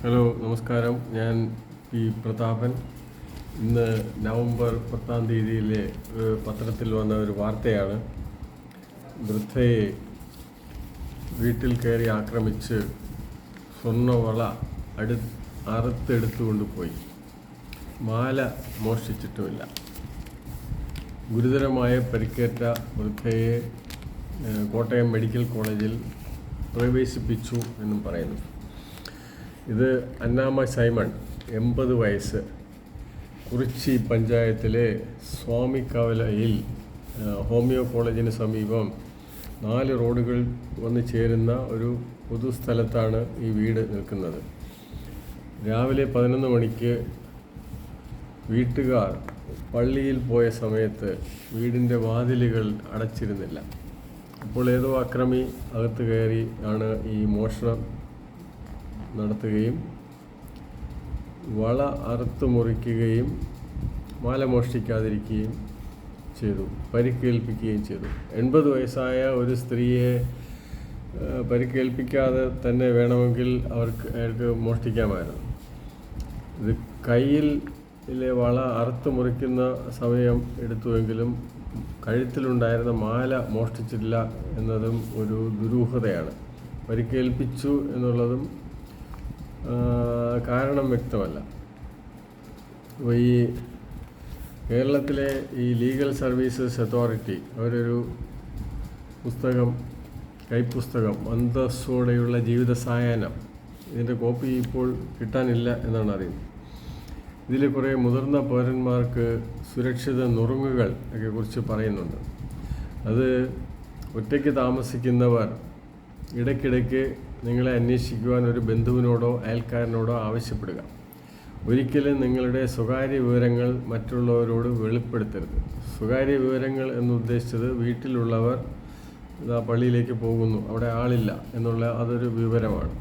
Hello, നമസ്കാരം. ഞാൻ P Prathapan. ഇന്ന് നവംബർ 10 പത്രത്തിൽ വന്ന ഒരു വാർത്തയാണ്. വൃദ്ധയെ വീട്ടിൽ കയറി ആക്രമിച്ച് സ്വർണ്ണവള അറുത്തെടുത്തുകൊണ്ട് പോയി. മാല മോഷ്ടിച്ചിട്ടുമില്ല. ഗുരുതരമായ പരിക്കേറ്റ വൃദ്ധയെ കോട്ടയം മെഡിക്കൽ കോളേജിൽ പ്രവേശിപ്പിച്ചു എന്നും പറയുന്നു. ഇത് അന്നാമ സൈമൺ, 80 വയസ്സ്, കുറിച്ചി പഞ്ചായത്തിലെ സ്വാമിക്കവലയിൽ ഹോമിയോ കോളേജിന് സമീപം 4 റോഡുകൾ വന്ന് ചേരുന്ന ഒരു പൊതുസ്ഥലത്താണ് ഈ വീട് നിൽക്കുന്നത്. രാവിലെ 11 മണിക്ക് വീട്ടുകാർ പള്ളിയിൽ പോയ സമയത്ത് വീടിൻ്റെ വാതിലുകൾ അടച്ചിരുന്നില്ല. അപ്പോൾ ഏതോ അക്രമി അകത്ത് കയറി ആണ് ഈ മോഷണം നടത്തുകയും വള അറുത്ത് മുറിക്കുകയും മാല മോഷ്ടിക്കാതിരിക്കുകയും ചെയ്തു, പരിക്കേൽപ്പിക്കുകയും ചെയ്തു. 80 വയസ്സായ ഒരു സ്ത്രീയെ പരിക്കേൽപ്പിക്കാതെ തന്നെ വേണമെങ്കിൽ അയാൾക്ക് മോഷ്ടിക്കാമായിരുന്നു. ഇത് കയ്യിലെ വള അറുത്ത് മുറിക്കുന്ന സമയം എടുത്തുവെങ്കിലും കഴുത്തിലുണ്ടായിരുന്ന മാല മോഷ്ടിച്ചിട്ടില്ല എന്നതും ഒരു ദുരൂഹതയാണ്. പരിക്കേൽപ്പിച്ചു എന്നുള്ളതും കാരണം വ്യക്തമല്ല. ഈ കേരളത്തിലെ ഈ ലീഗൽ സർവീസസ് അതോറിറ്റി അവരൊരു കൈപ്പുസ്തകം അന്തസ്സോടെയുള്ള ജീവിത സായാഹ്നം, ഇതിൻ്റെ കോപ്പി ഇപ്പോൾ കിട്ടാനില്ല എന്നാണ് അറിയുന്നത്. ഇതിൽ കുറേ മുതിർന്ന പൗരന്മാർക്ക് സുരക്ഷിത നുറുങ്ങുകൾ ഒക്കെ കുറിച്ച് പറയുന്നുണ്ട്. അത് ഒറ്റയ്ക്ക് താമസിക്കുന്നവർ ഇടയ്ക്കിടയ്ക്ക് നിങ്ങളെ അന്വേഷിക്കുവാൻ ഒരു ബന്ധുവിനോടോ അയൽക്കാരനോടോ ആവശ്യപ്പെടുക. ഒരിക്കലും നിങ്ങളുടെ സ്വകാര്യ വിവരങ്ങൾ മറ്റുള്ളവരോട് വെളിപ്പെടുത്തരുത്. സ്വകാര്യ വിവരങ്ങൾ എന്നുദ്ദേശിച്ചത് വീട്ടിലുള്ളവർ പള്ളിയിലേക്ക് പോകുന്നു, അവിടെ ആളില്ല എന്നുള്ള അതൊരു വിവരമാണ്.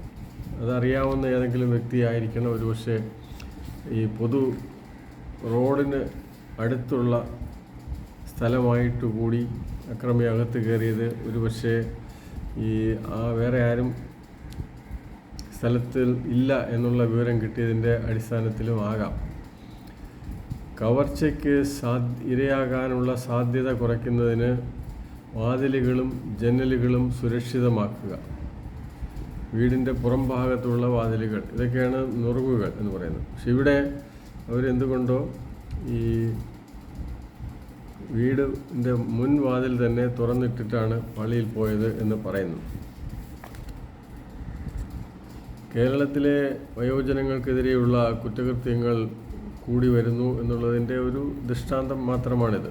അതറിയാവുന്ന ഏതെങ്കിലും വ്യക്തിയായിരിക്കണം. ഒരുപക്ഷെ ഈ പൊതു റോഡിന് അടുത്തുള്ള സ്ഥലമായിട്ട് കൂടി അക്രമി അകത്ത് കയറിയത് ഒരുപക്ഷെ വേറെ ആരും സ്ഥലത്തിൽ ഇല്ല എന്നുള്ള വിവരം കിട്ടിയതിൻ്റെ അടിസ്ഥാനത്തിലും ആകാം. കവർച്ചയ്ക്ക് ഇരയാകാനുള്ള സാധ്യത കുറയ്ക്കുന്നതിന് വാതിലുകളും ജനലുകളും സുരക്ഷിതമാക്കുക. വീടിൻ്റെ പുറം ഭാഗത്തുള്ള വാതിലുകൾ, ഇതൊക്കെയാണ് നുറുങ്ങുകൾ എന്ന് പറയുന്നത്. പക്ഷെ ഇവിടെ അവരെന്തുകൊണ്ടോ ഈ വീടിൻ്റെ മുൻവാതിൽ തന്നെ തുറന്നിട്ടിട്ടാണ് പള്ളിയിൽ പോയത് എന്ന് പറയുന്നു. കേരളത്തിലെ വയോജനങ്ങൾക്കെതിരെയുള്ള കുറ്റകൃത്യങ്ങൾ കൂടി വരുന്നു എന്നുള്ളതിൻ്റെ ഒരു ദൃഷ്ടാന്തം മാത്രമാണിത്.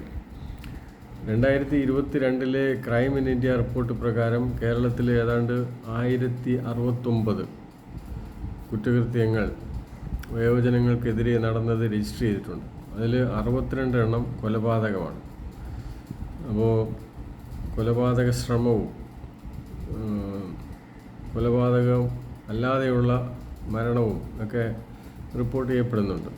2022 ക്രൈം ഇൻ ഇന്ത്യ റിപ്പോർട്ട് പ്രകാരം കേരളത്തിൽ ഏതാണ്ട് 1069 കുറ്റകൃത്യങ്ങൾ വയോജനങ്ങൾക്കെതിരെ നടന്നത് രജിസ്റ്റർ ചെയ്തിട്ടുണ്ട്. അതിൽ 62 എണ്ണം കൊലപാതകമാണ്. അപ്പോൾ കൊലപാതക ശ്രമവും കൊലപാതകം അല്ലാതെയുള്ള മരണവും ഒക്കെ റിപ്പോർട്ട് ചെയ്യപ്പെടുന്നുണ്ട്.